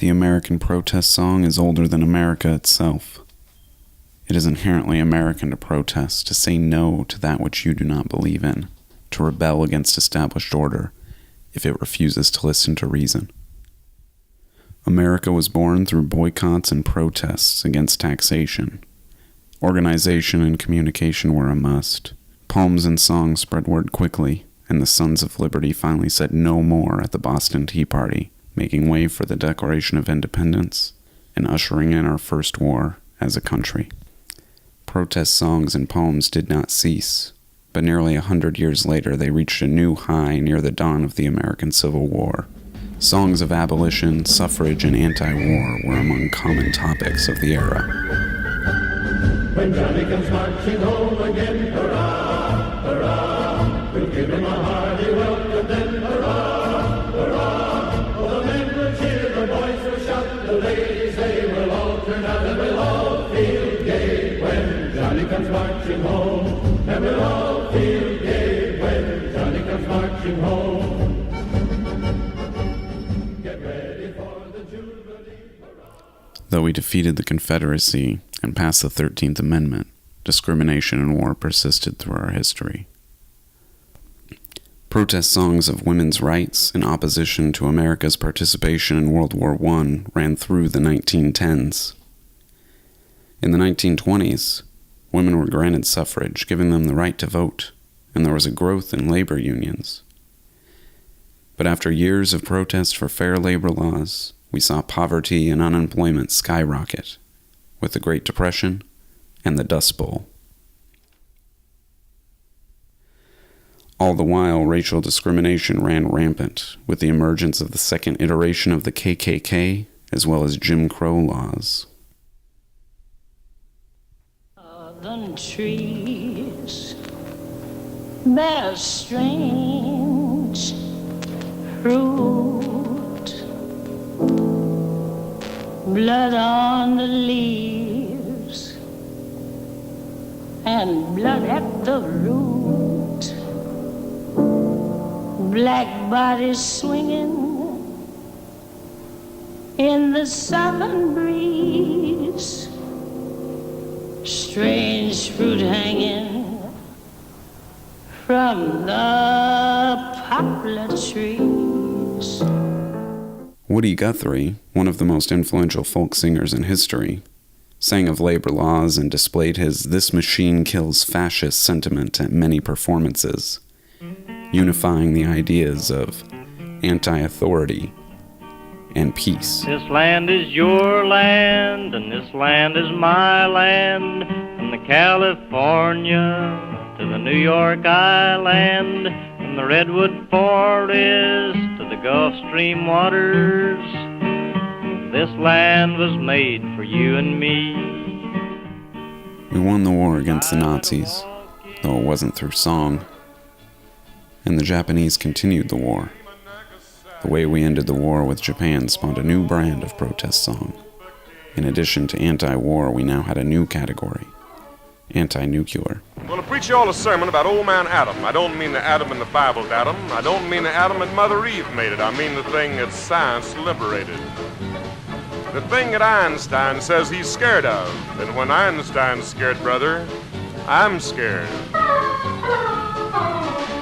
The American protest song is older than America itself. It is inherently American to protest, to say no to that which you do not believe in, to rebel against established order if it refuses to listen to reason. America was born through boycotts and protests against taxation. Organization and communication were a must. Poems and songs spread word quickly, and the Sons of Liberty finally said no more at the Boston Tea Party, making way for the Declaration of Independence and ushering in our first war as a country. Protest songs and poems did not cease, but nearly 100 years later they reached a new high near the dawn of the American Civil War. Songs of abolition, suffrage, and anti-war were among common topics of the era. When Johnny comes marching home again, hurrah, hurrah, we'll give him a hearty welcome then, hurrah, hurrah. Oh, the men will cheer, the boys will shout, the ladies they will all turn out and we'll all feel gay when Johnny comes marching home. And we'll all feel gay when Johnny comes marching home. Get ready for the Jubilee, hurrah. Though we defeated the Confederacy and passed the 13th Amendment, discrimination and war persisted through our history. Protest songs of women's rights in opposition to America's participation in World War I ran through the 1910s. In the 1920s, women were granted suffrage, giving them the right to vote, and there was a growth in labor unions. But after years of protest for fair labor laws, we saw poverty and unemployment skyrocket, with the Great Depression and the Dust Bowl. All the while, racial discrimination ran rampant, with the emergence of the second iteration of the KKK, as well as Jim Crow laws. Northern trees bear strange fruit, blood on the leaves and blood at the root, black bodies swinging in the southern breeze, strange fruit hanging from the poplar trees. Woody Guthrie, one of the most influential folk singers in history, sang of labor laws and displayed his "This Machine Kills Fascist" sentiment at many performances, unifying the ideas of anti-authority and peace. This land is your land, and this land is my land, from the California to the New York Island, from the Redwood Forest to the Gulf Stream waters. This land was made for you and me. We won the war against the Nazis, though it wasn't through song. And the Japanese continued the war. The way we ended the war with Japan spawned a new brand of protest song. In addition to anti-war, we now had a new category: anti-nuclear. Well, to preach you all a sermon about old man Adam. I don't mean the Adam in the Bible, Adam. I don't mean the Adam that Mother Eve made it. I mean the thing that science liberated. The thing that Einstein says he's scared of. And when Einstein's scared, brother, I'm scared.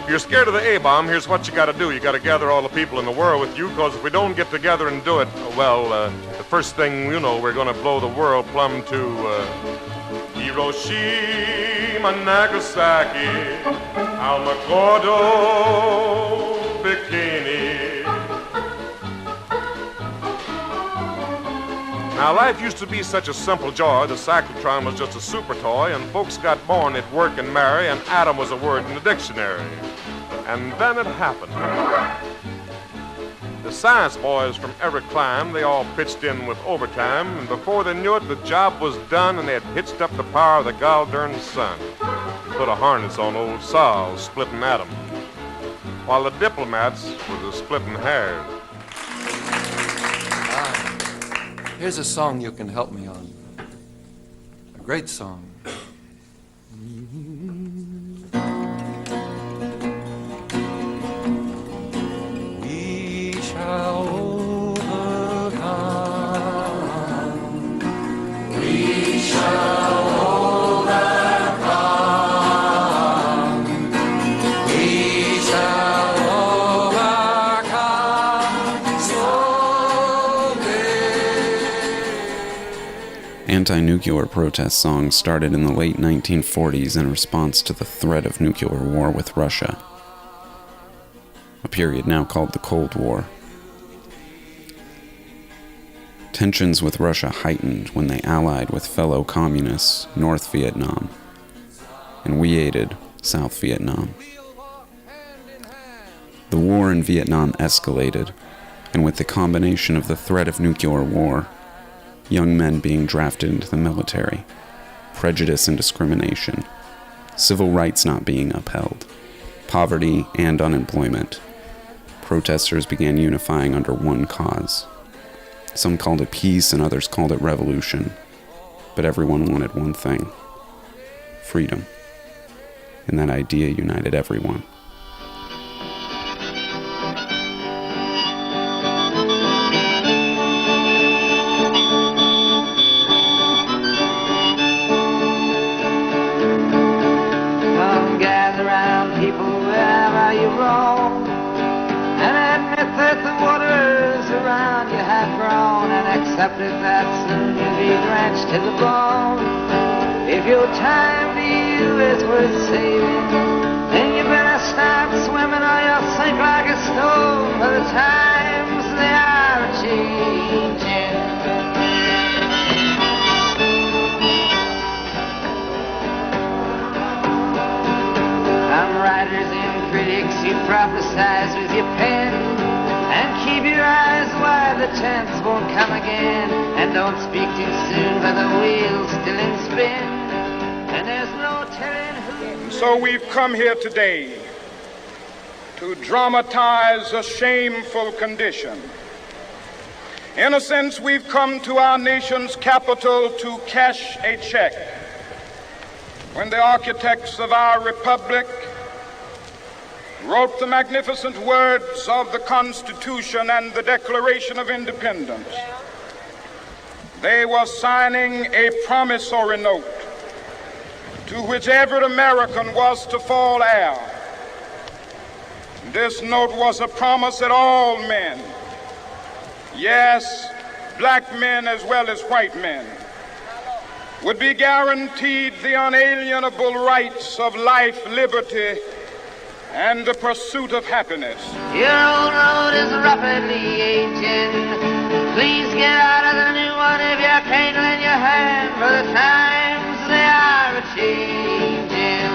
If you're scared of the A-bomb, here's what you gotta do. You gotta gather all the people in the world with you, because if we don't get together and do it, well, the first thing you know, we're gonna blow the world plumb to Hiroshima, Nagasaki, Alamogordo, Bikini. Now, life used to be such a simple joy. The cyclotron was just a super toy, and folks got born at work and marry, and Adam was a word in the dictionary. And then it happened. The science boys from every clime, they all pitched in with overtime, and before they knew it, the job was done, and they had hitched up the power of the gol-darn sun. Put a harness on old Sol, splitting atom, while the diplomats were the splitting hairs. Here's a song you can help me on. A great song. We shall overcome. Anti-nuclear protest songs started in the late 1940s in response to the threat of nuclear war with Russia, a period now called the Cold War. Tensions with Russia heightened when they allied with fellow communists North Vietnam, and we aided South Vietnam. The war in Vietnam escalated, and with the combination of the threat of nuclear war, young men being drafted into the military, prejudice and discrimination, civil rights not being upheld, poverty and unemployment, protesters began unifying under one cause. Some called it peace and others called it revolution, but everyone wanted one thing: freedom. And that idea united everyone. Come gather round, people, wherever you roam, and admit that the waters around you have grown, and accepted that soon you'll be drenched to the bone. If your time to you is worth saving, then you better start swimming or you'll sink like a stone, for the times they are changing. Some writers and critics, you prophesize with your pen, and keep your eyes wide, the chance won't come again. And don't speak too soon, for the wheel's still in spin, and there's no telling who. So we've come here today to dramatize a shameful condition. In a sense, we've come to our nation's capital to cash a check. When the architects of our republic wrote the magnificent words of the Constitution and the Declaration of Independence, they were signing a promissory note to which every American was to fall heir. This note was a promise that all men, yes, black men as well as white men, would be guaranteed the unalienable rights of life, liberty, and the pursuit of happiness. Your old road is rapidly aging. Please get out of the new one if you can't lend your hand, for the times they are a-changing.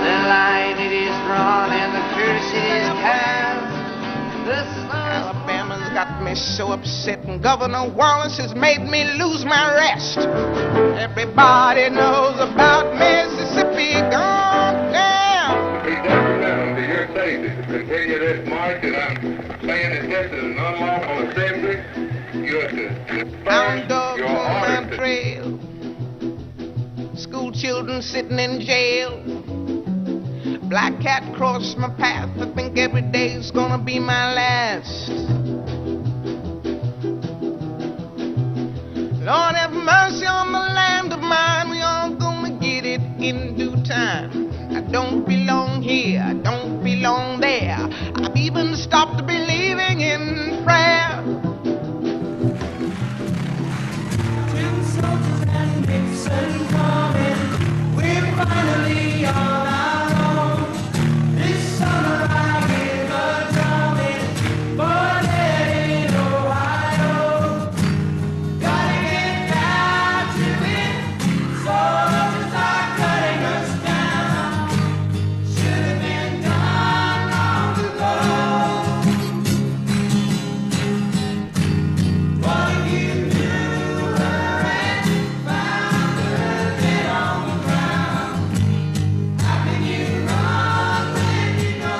The line it is drawn and the curse it is cast. Alabama's got me so upset, and Governor Wallace has made me lose my rest. Everybody knows about Mississippi gone down. Be detrimental to your safety to continue this march, and I'm saying that this is an unlawful assembly. You have to Found burn dogs your on my orders. trail, school children sitting in jail. Black cat crossed my path. I think every day's gonna be my last. Lord have mercy on the land of mine. We all gonna get it in due time. I don't belong here, I don't belong there. I've even stopped believing in prayer. Tin soldiers and Nixon coming, we're finally on our own. This summer I give a drumming, born in Ohio. Gotta get down to it, soldiers are cutting us down. Should have been done long ago. What if you knew her and found her dead on the ground? How can you run when you know?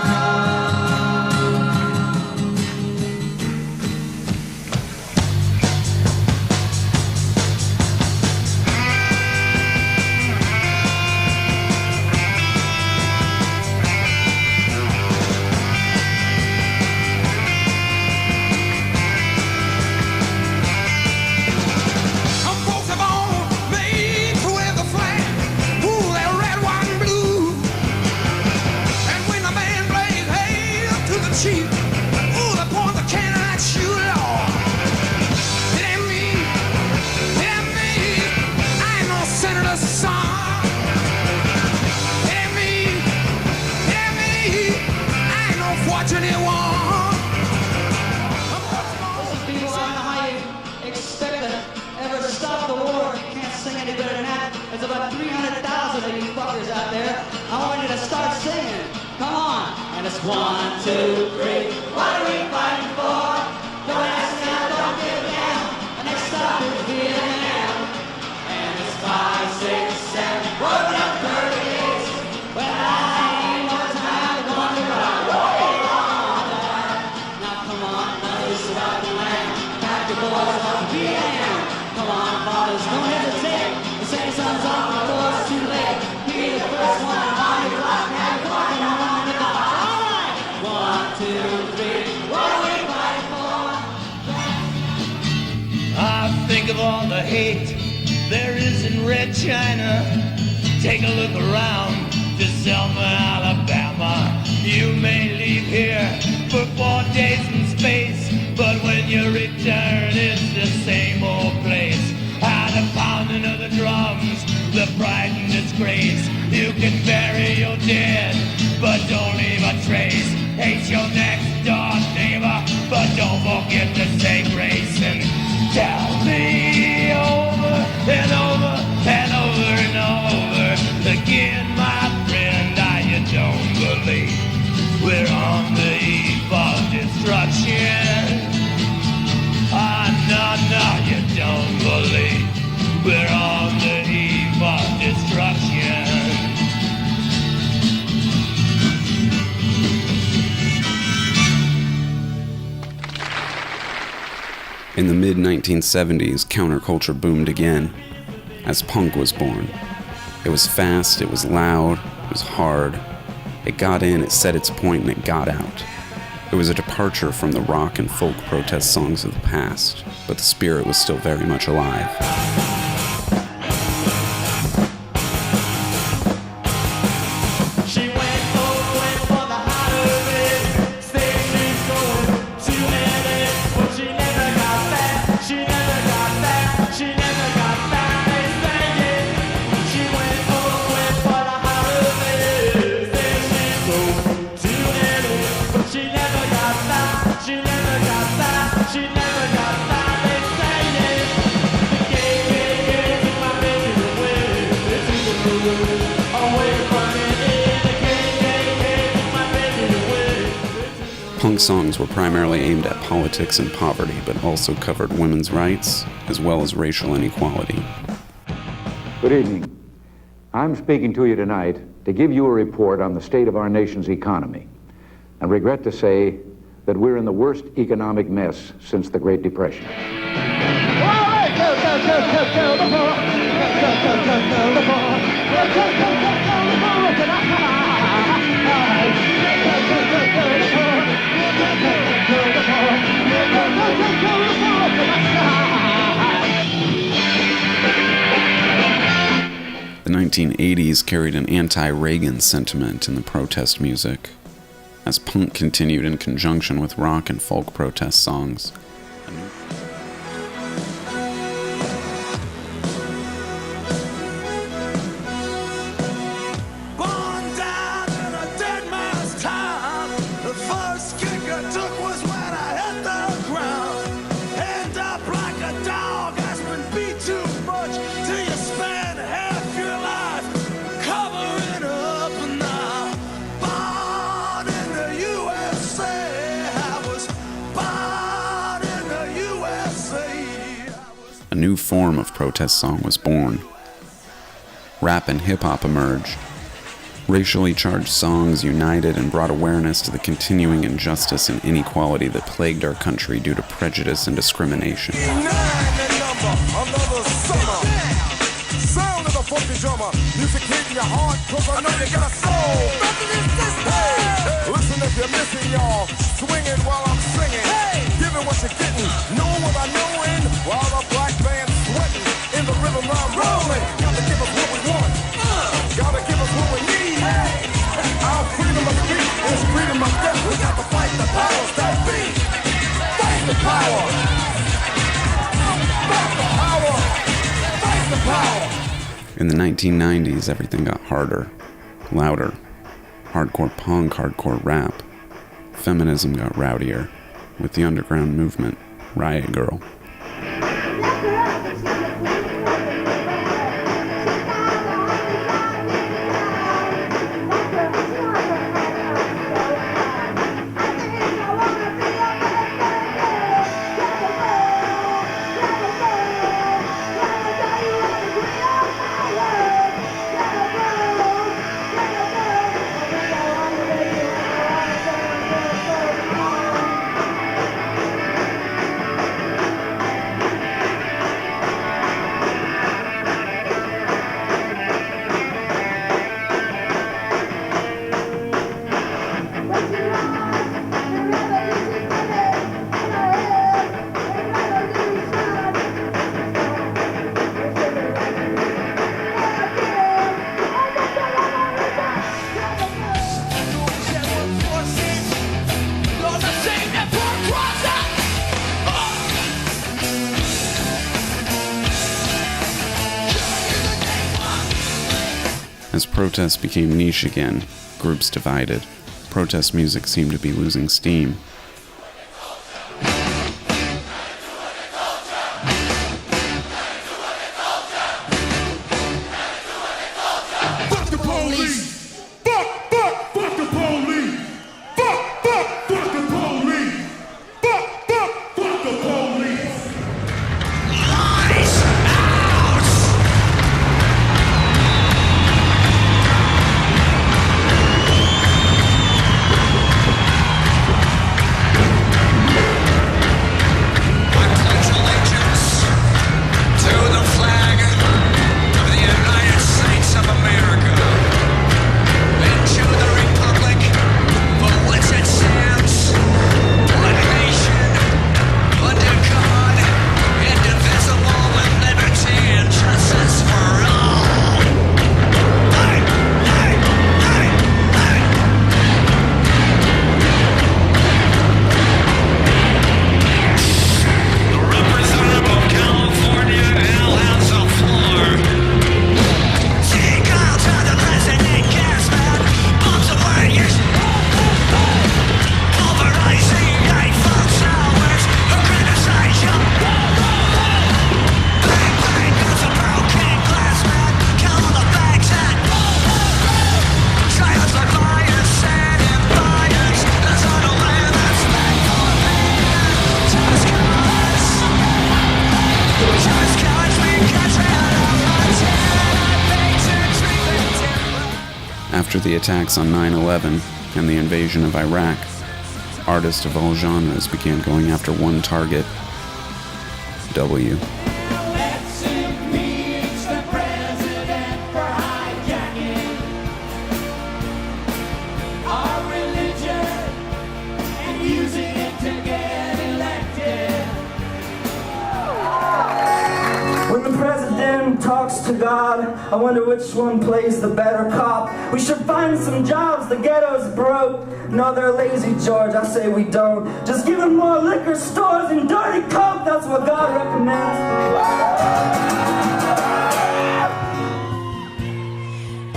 Some folks have all made to wear the flag, ooh, that red, white, and blue. And when the band plays hail to the chief, ooh, they point the cannon at you, Lord. It ain't me, much anyone. Listen, people, I don't know how you expect to ever stop the war. You can't sing any better than that. There's about 300,000 of you fuckers out there. I want you to start singing. Come on. And it's 1, 2, 3. What are we fighting for? Don't ask me, I don't give a damn. The next stop is Vietnam. And it's 5, 6, 7. Working up 38. But I ain't no time to wander around. Now come on, mothers throughout the land. Pack your boys off to Vietnam. Come on, fathers, don't hesitate. The same son's off before it's too late. Be the first one on your block. Now you're walking around the clock. All right. 1, 2, 3. What are we fighting for? I think of all the hate there is in Red China. Take a look around to Selma, Alabama. You may leave here for 4 days in space, but when you return, it's the same old place. How the pounding of the drums, the pride and disgrace. You can bury your dead, but don't leave a trace. Hate your next door neighbor, but don't forget to say grace. And tell me over and over and over and over again, my friend, you don't believe we're on the eve of destruction. No, you don't believe we're on the eve of destruction. In the mid-1970s, counterculture boomed again, as punk was born. It was fast, it was loud, it was hard. It got in, it said its point, and it got out. It was a departure from the rock and folk protest songs of the past, but the spirit was still very much alive. Punk songs were primarily aimed at politics and poverty, but also covered women's rights, as well as racial inequality. Good evening. I'm speaking to you tonight to give you a report on the state of our nation's economy, and regret to say that we're in the worst economic mess since the Great Depression. The 1980s carried an anti-Reagan sentiment in the protest music, as punk continued in conjunction with rock and folk protest songs. A new form of protest song was born. Rap and hip-hop emerged. Racially charged songs united and brought awareness to the continuing injustice and inequality that plagued our country due to prejudice and discrimination. Listen if you're missing, y'all. Swinging while I'm singing. Giving what you're getting. Knowing what I knowin'. While the black band's sweating. In the rhythm I'm rolling. Gotta give us what we want. Gotta give us what we need. Our freedom of speech is freedom of death. We got to fight the powers that be. Fight the power. Fight the power. Fight the power. In the 1990s, everything got harder, louder. Hardcore punk, hardcore rap, feminism got rowdier, with the underground movement, Riot Girl. As protests became niche again, groups divided. Protest music seemed to be losing steam. Fuck the police! Fuck the police! Fuck the police! Fuck the police! Lights out! After the attacks on 9/11 and the invasion of Iraq, artists of all genres began going after one target: W. When the president talks to God, I wonder which one plays the better cop. We should find some jobs, the ghetto's broke. No, they're lazy, George, I say we don't. Just give them more liquor stores and dirty coke, that's what God recommends.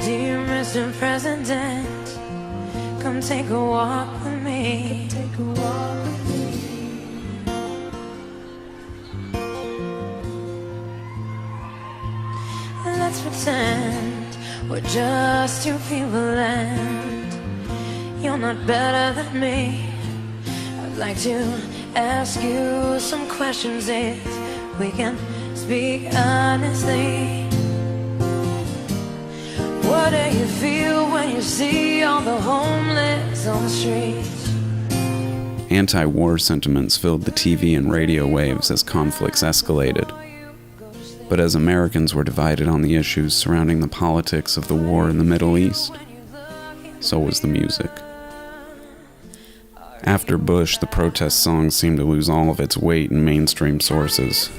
Dear Mr. President, come take a walk with me. Let's pretend we're just two people and you're not better than me. I'd like to ask you some questions if we can speak honestly. What do you feel when you see all the homeless on the streets? Anti-war sentiments filled the TV and radio waves as conflicts escalated. But as Americans were divided on the issues surrounding the politics of the war in the Middle East, so was the music. After Bush, the protest song seemed to lose all of its weight in mainstream sources.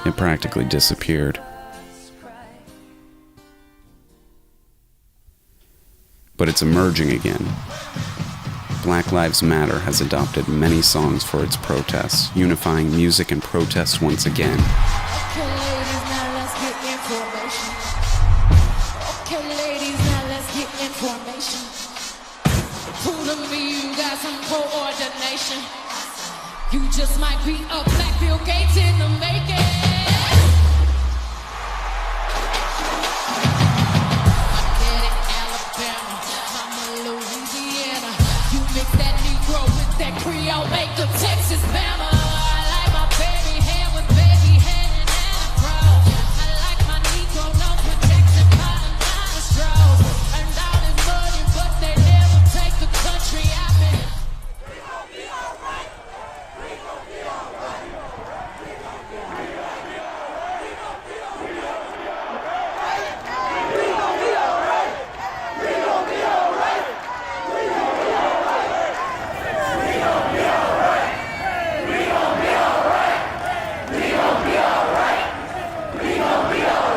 It practically disappeared. But it's emerging again. Black Lives Matter has adopted many songs for its protests, unifying music and protest once again. Okay, ladies, now let's get information. Okay, ladies, now let's get information. Who to me, you got some coordination. You just might be a black Bill Gates in the making. Creole make the Texas Bama. I like my baby hair with baby hair and afro. I like my Negro no protection, cotton nostrils. And all is money, but they never take the country out of it. We gon' be alright. We gon' be alright. We gon' be alright. We gon' be alright. We gon' be alright. We gon' be alright. We gon' be alright.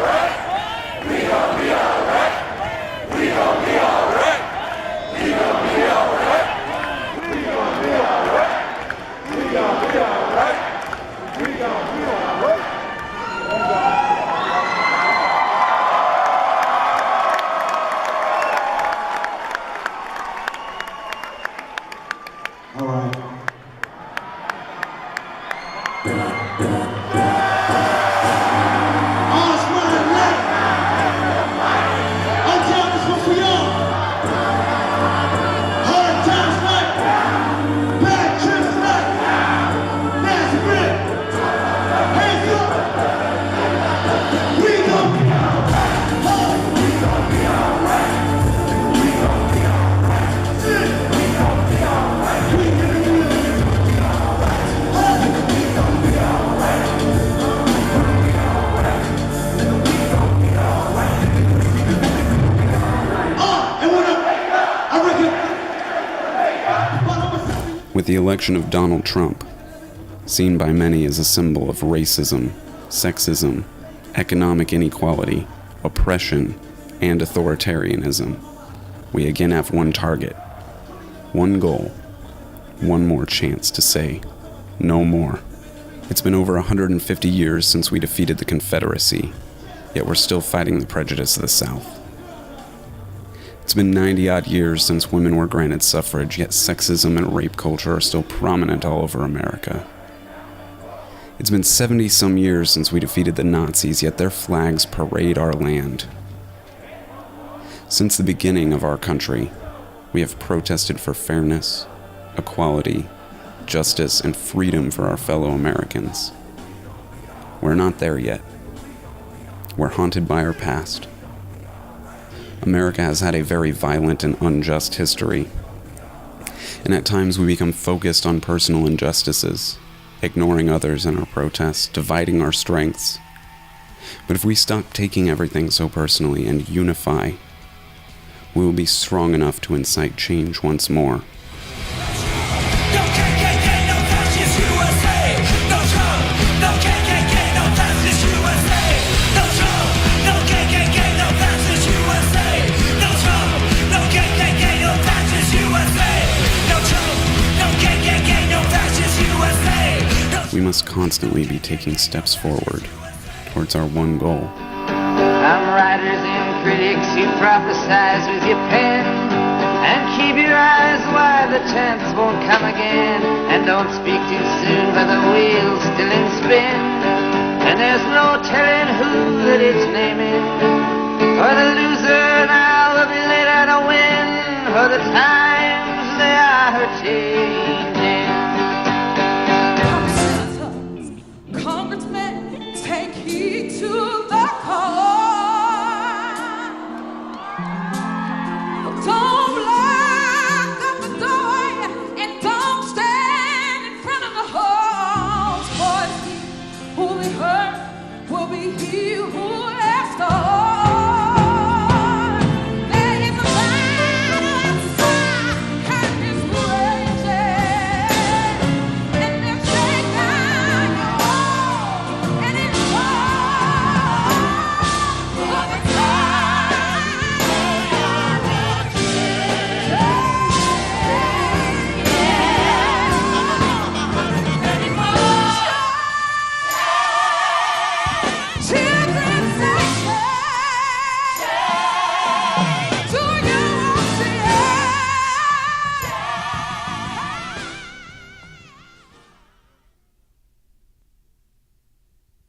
With the election of Donald Trump, seen by many as a symbol of racism, sexism, economic inequality, oppression, and authoritarianism, we again have one target, one goal, one more chance to say no more. It's been over 150 years since we defeated the Confederacy, yet we're still fighting the prejudice of the South. It's been 90-odd years since women were granted suffrage, yet sexism and rape culture are still prominent all over America. It's been 70-some years since we defeated the Nazis, yet their flags parade our land. Since the beginning of our country, we have protested for fairness, equality, justice, and freedom for our fellow Americans. We're not there yet. We're haunted by our past. America has had a very violent and unjust history, and at times we become focused on personal injustices, ignoring others in our protests, dividing our strengths. But if we stop taking everything so personally and unify, we will be strong enough to incite change once more. We must constantly be taking steps forward towards our one goal. Some writers and critics, you prophesize with your pen, and keep your eyes wide, the chance won't come again. And don't speak too soon, for the wheel's still in spin, and there's no telling who that it's naming. For the loser now will be later to win, for the times they are hurting.